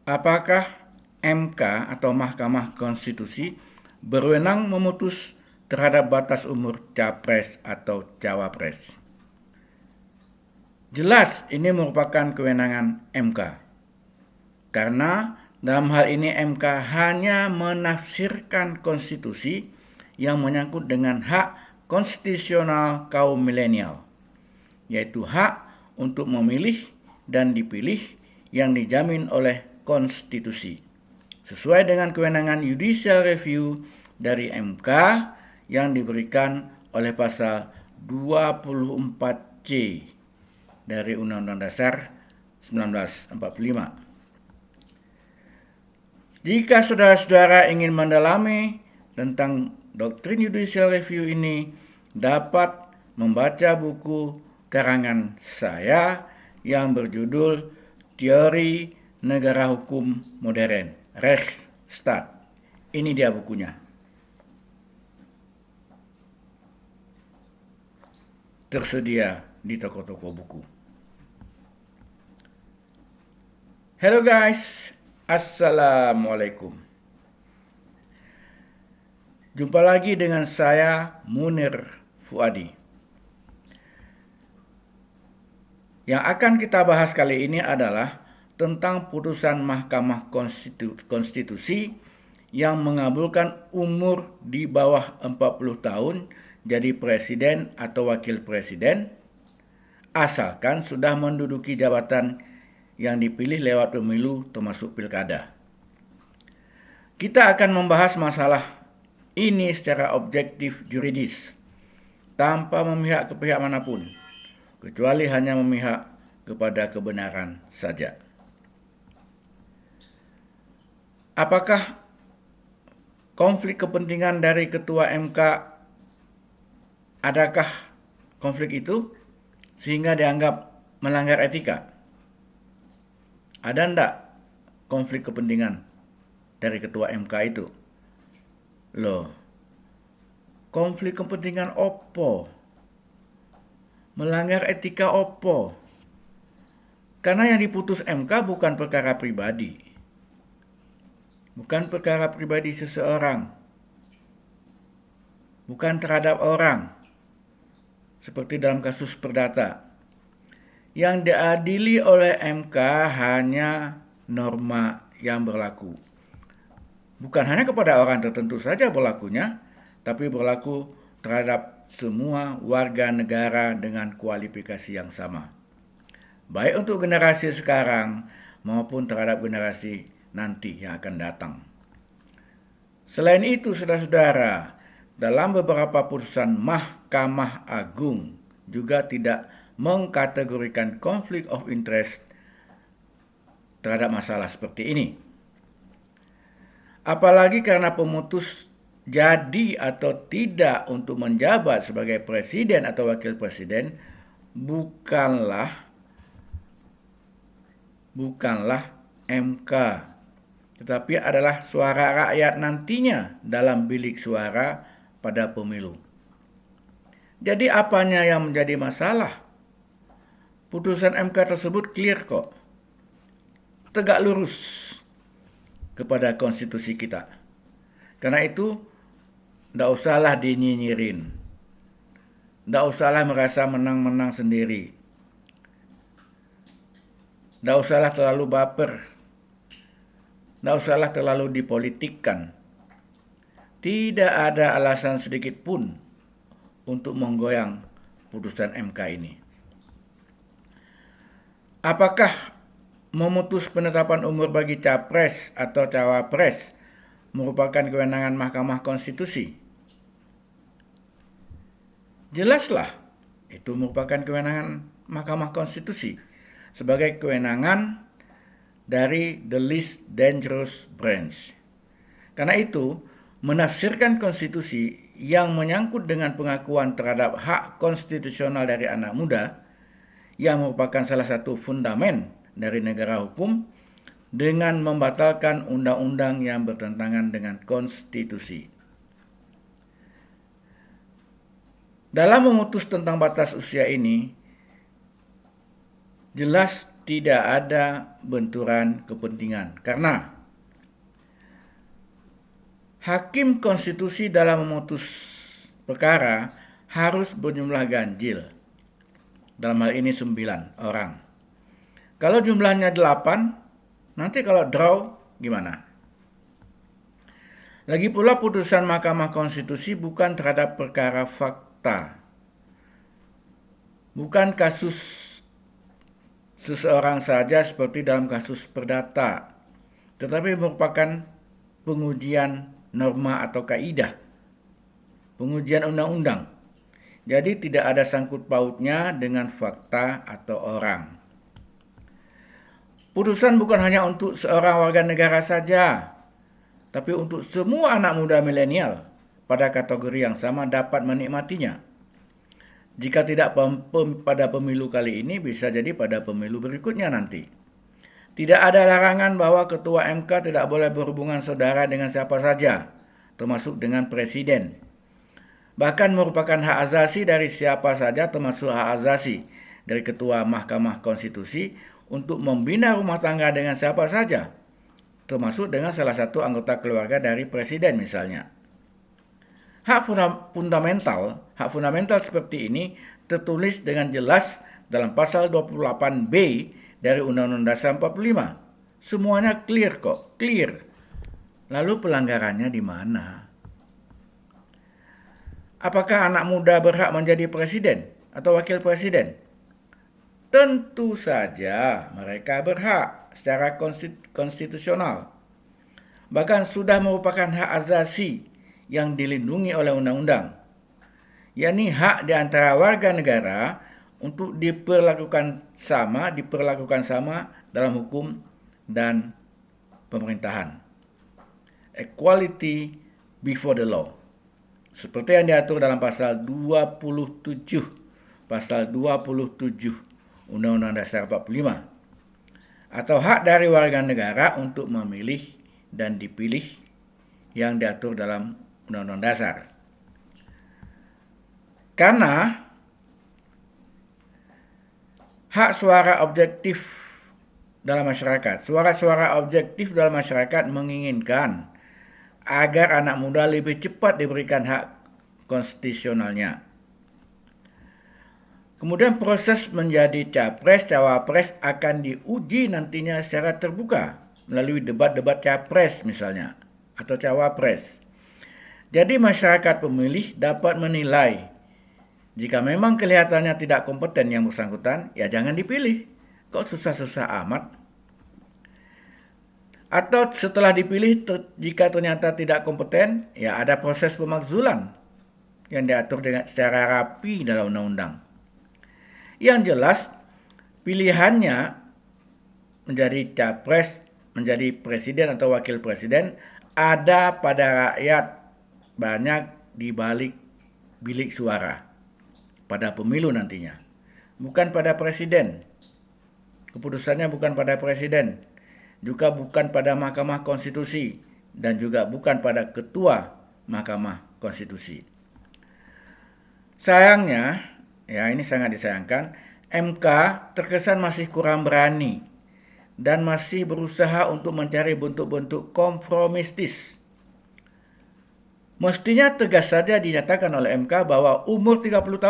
Apakah MK atau Mahkamah Konstitusi berwenang memutus terhadap batas umur capres atau cawapres? Jelas ini merupakan kewenangan MK. Karena dalam hal ini MK hanya menafsirkan konstitusi yang menyangkut dengan hak konstitusional kaum milenial, yaitu hak untuk memilih dan dipilih yang dijamin oleh konstitusi, sesuai dengan kewenangan judicial review dari MK yang diberikan oleh pasal 24C dari Undang-Undang Dasar 1945. Jika saudara-saudara ingin mendalami tentang doktrin judicial review ini, dapat membaca buku karangan saya yang berjudul Teori Negara Hukum Modern, Rechtsstaat. Ini dia bukunya. Tersedia di toko-toko buku. Hello guys, Assalamualaikum. Jumpa lagi dengan saya Munir Fuadi. Yang akan kita bahas kali ini adalah tentang putusan Mahkamah Konstitusi yang mengabulkan umur di bawah 40 tahun jadi presiden atau wakil presiden, asalkan sudah menduduki jabatan yang dipilih lewat pemilu termasuk pilkada. Kita akan membahas masalah ini secara objektif juridis, tanpa memihak ke pihak manapun, kecuali hanya memihak kepada kebenaran saja. Apakah konflik kepentingan dari ketua MK, adakah konflik itu sehingga dianggap melanggar etika? Ada enggak konflik kepentingan dari ketua MK itu? Loh, konflik kepentingan opo? Melanggar etika opo? Karena yang diputus MK bukan perkara pribadi. Bukan perkara pribadi seseorang. Bukan terhadap orang. Seperti dalam kasus perdata. Yang diadili oleh MK hanya norma yang berlaku. Bukan hanya kepada orang tertentu saja berlakunya, tapi berlaku terhadap semua warga negara dengan kualifikasi yang sama. Baik untuk generasi sekarang maupun terhadap generasi nanti yang akan datang. Selain itu, saudara-saudara, dalam beberapa putusan Mahkamah Agung juga tidak mengkategorikan konflik of interest terhadap masalah seperti ini. Apalagi karena pemutus jadi atau tidak untuk menjabat sebagai presiden atau wakil presiden bukanlah MK, tetapi adalah suara rakyat nantinya dalam bilik suara pada pemilu. Jadi apanya yang menjadi masalah? Putusan MK tersebut clear kok. Tegak lurus kepada konstitusi kita. Karena itu, tidak usahlah dinyinyirin. Tidak usahlah merasa menang-menang sendiri. Tidak usahlah terlalu baper. Tidak usahlah terlalu dipolitikkan. Tidak ada alasan sedikit pun untuk menggoyang putusan MK ini. Apakah memutus penetapan umur bagi capres atau cawapres merupakan kewenangan Mahkamah Konstitusi? Jelaslah, itu merupakan kewenangan Mahkamah Konstitusi sebagai kewenangan dari the least dangerous branch. Karena itu, menafsirkan konstitusi yang menyangkut dengan pengakuan terhadap hak konstitusional dari anak muda yang merupakan salah satu fundamen dari negara hukum dengan membatalkan undang-undang yang bertentangan dengan konstitusi. Dalam memutus tentang batas usia ini, jelas tidak ada benturan kepentingan. Karena hakim konstitusi dalam memutus perkara harus berjumlah ganjil. Dalam hal ini 9 orang. Kalau jumlahnya 8, nanti kalau draw gimana? Lagi pula putusan Mahkamah Konstitusi bukan terhadap perkara fakta. Bukan kasus seseorang saja seperti dalam kasus perdata, tetapi merupakan pengujian norma atau kaidah, pengujian undang-undang. Jadi tidak ada sangkut pautnya dengan fakta atau orang. Putusan bukan hanya untuk seorang warga negara saja, tapi untuk semua anak muda milenial pada kategori yang sama dapat menikmatinya. Jika tidak pada pemilu kali ini, bisa jadi pada pemilu berikutnya nanti. Tidak ada larangan bahwa Ketua MK tidak boleh berhubungan saudara dengan siapa saja, termasuk dengan Presiden. Bahkan merupakan hak asasi dari siapa saja, termasuk hak asasi dari Ketua Mahkamah Konstitusi untuk membina rumah tangga dengan siapa saja, termasuk dengan salah satu anggota keluarga dari Presiden misalnya. Hak fundamental seperti ini tertulis dengan jelas dalam pasal 28B dari Undang-Undang Dasar 45. Semuanya clear kok, clear. Lalu pelanggarannya di mana? Apakah anak muda berhak menjadi presiden atau wakil presiden? Tentu saja mereka berhak secara konstitusional. Bahkan sudah merupakan hak asasi yang dilindungi oleh undang-undang, yakni hak di antara warga negara untuk diperlakukan sama dalam hukum dan pemerintahan. Equality before the law. Seperti yang diatur dalam pasal 27 Undang-Undang Dasar 45. Atau hak dari warga negara untuk memilih dan dipilih yang diatur dalam Undang-Undang Dasar. Karena hak suara objektif dalam masyarakat, suara-suara objektif dalam masyarakat menginginkan agar anak muda lebih cepat diberikan hak konstitusionalnya. Kemudian proses menjadi capres, cawapres akan diuji nantinya secara terbuka melalui debat-debat capres misalnya atau cawapres. Jadi masyarakat pemilih dapat menilai jika memang kelihatannya tidak kompeten yang bersangkutan, ya jangan dipilih. Kok susah-susah amat? Atau setelah dipilih jika ternyata tidak kompeten, ya ada proses pemakzulan yang diatur secara rapi dalam undang-undang. Yang jelas pilihannya menjadi capres, menjadi presiden atau wakil presiden ada pada rakyat banyak di balik bilik suara pada pemilu nantinya. Bukan pada presiden. Keputusannya bukan pada presiden. Juga bukan pada Mahkamah Konstitusi. Dan juga bukan pada Ketua Mahkamah Konstitusi. Sayangnya, ya ini sangat disayangkan, MK terkesan masih kurang berani dan masih berusaha untuk mencari bentuk-bentuk kompromistis. Mestinya tegas saja dinyatakan oleh MK bahwa umur 30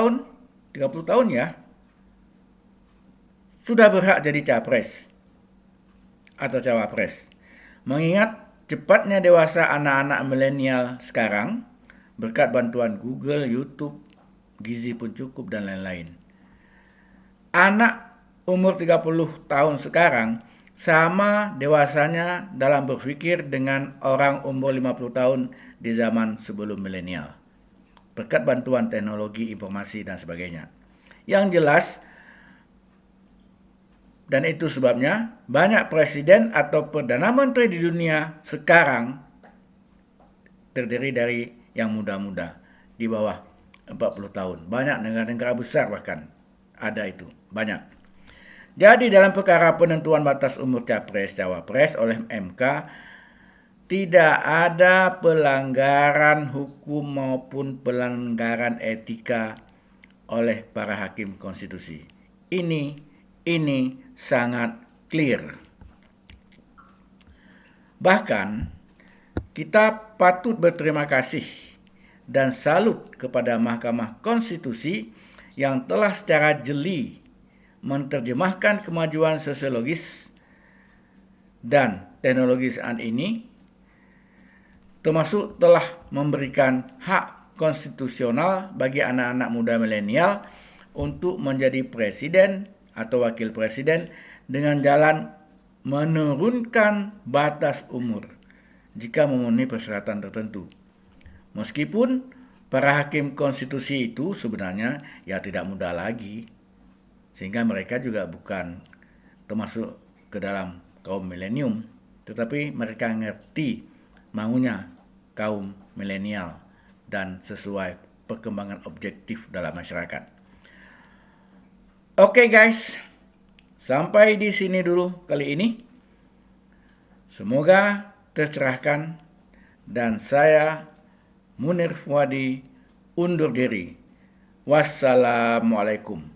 tahun ya, sudah berhak jadi capres atau cawapres. Mengingat cepatnya dewasa anak-anak milenial sekarang berkat bantuan Google, YouTube, Gizi pun cukup dan lain-lain. Anak umur 30 tahun sekarang sama dewasanya dalam berpikir dengan orang umur 50 tahun di zaman sebelum milenial. Berkat bantuan teknologi, informasi, dan sebagainya. Yang jelas, dan itu sebabnya banyak presiden atau perdana menteri di dunia sekarang terdiri dari yang muda-muda di bawah 40 tahun. Banyak negara-negara besar bahkan ada itu, banyak. Jadi dalam perkara penentuan batas umur capres-cawapres oleh MK tidak ada pelanggaran hukum maupun pelanggaran etika oleh para hakim konstitusi. Ini ini sangat clear. Bahkan, kita patut berterima kasih dan salut kepada Mahkamah Konstitusi yang telah secara jeli menerjemahkan kemajuan sosiologis dan teknologi saat ini, termasuk telah memberikan hak konstitusional bagi anak-anak muda milenial untuk menjadi presiden atau wakil presiden dengan jalan menurunkan batas umur jika memenuhi persyaratan tertentu. Meskipun para hakim konstitusi itu sebenarnya tidak muda lagi, sehingga mereka juga bukan termasuk ke dalam kaum milenium, tetapi mereka ngerti maunya kaum milenial dan sesuai perkembangan objektif dalam masyarakat. Oke guys, sampai di sini dulu kali ini. Semoga tercerahkan dan saya Munir Fuadi undur diri. Wassalamualaikum.